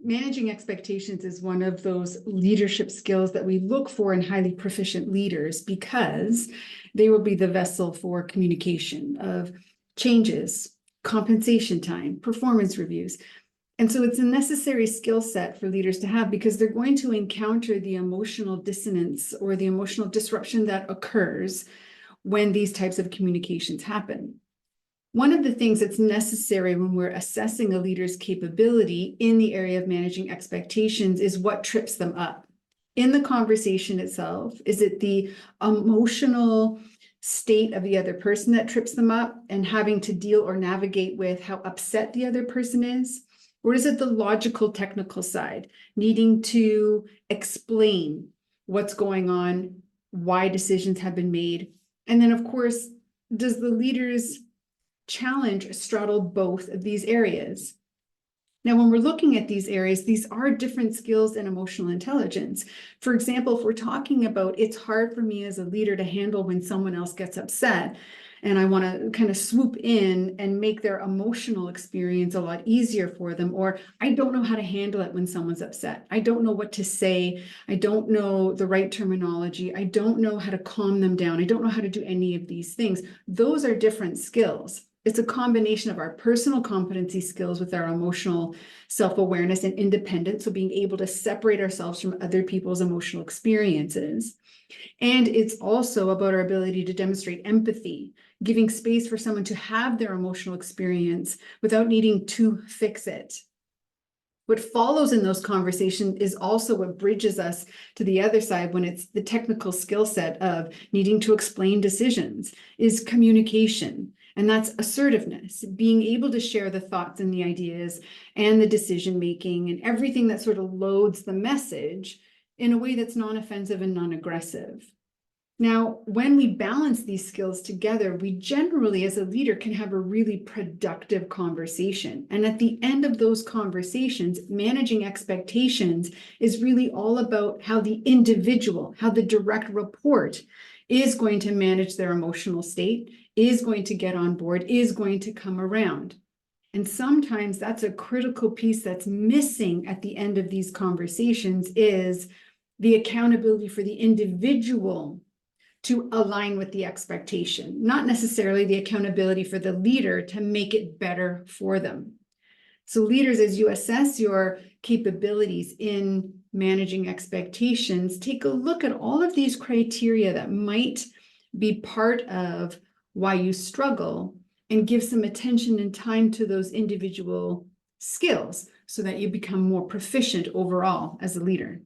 managing expectations is one of those leadership skills that we look for in highly proficient leaders because they will be the vessel for communication of changes, compensation time, performance reviews. And so it's a necessary skill set for leaders to have because they're going to encounter the emotional dissonance or the emotional disruption that occurs when these types of communications happen. One of the things that's necessary when we're assessing a leader's capability in the area of managing expectations is what trips them up. In the conversation itself, is it the emotional state of the other person that trips them up and having to deal or navigate with how upset the other person is? Or is it the logical, technical side, needing to explain what's going on, why decisions have been made? And then, of course, does the leader's challenge straddle both of these areas? Now, when we're looking at these areas, these are different skills in emotional intelligence. For example, if we're talking about it's hard for me as a leader to handle when someone else gets upset, and I want to kind of swoop in and make their emotional experience a lot easier for them, or I don't know how to handle it when someone's upset. I don't know what to say. I don't know the right terminology. I don't know how to calm them down. I don't know how to do any of these things. Those are different skills. It's a combination of our personal competency skills with our emotional self-awareness and independence, so being able to separate ourselves from other people's emotional experiences. And it's also about our ability to demonstrate empathy, giving space for someone to have their emotional experience without needing to fix it. What follows in those conversations is also what bridges us to the other side when it's the technical skill set of needing to explain decisions, is communication. And that's assertiveness, being able to share the thoughts and the ideas and the decision making and everything that sort of loads the message in a way that's non-offensive and non-aggressive. Now, when we balance these skills together, we generally, as a leader, can have a really productive conversation. And at the end of those conversations, managing expectations is really all about how the individual, how the direct report is going to manage their emotional state, is going to get on board, is going to come around. And sometimes that's a critical piece that's missing at the end of these conversations is the accountability for the individual to align with the expectation, not necessarily the accountability for the leader to make it better for them. So leaders, as you assess your capabilities in managing expectations, take a look at all of these criteria that might be part of why you struggle and give some attention and time to those individual skills so that you become more proficient overall as a leader.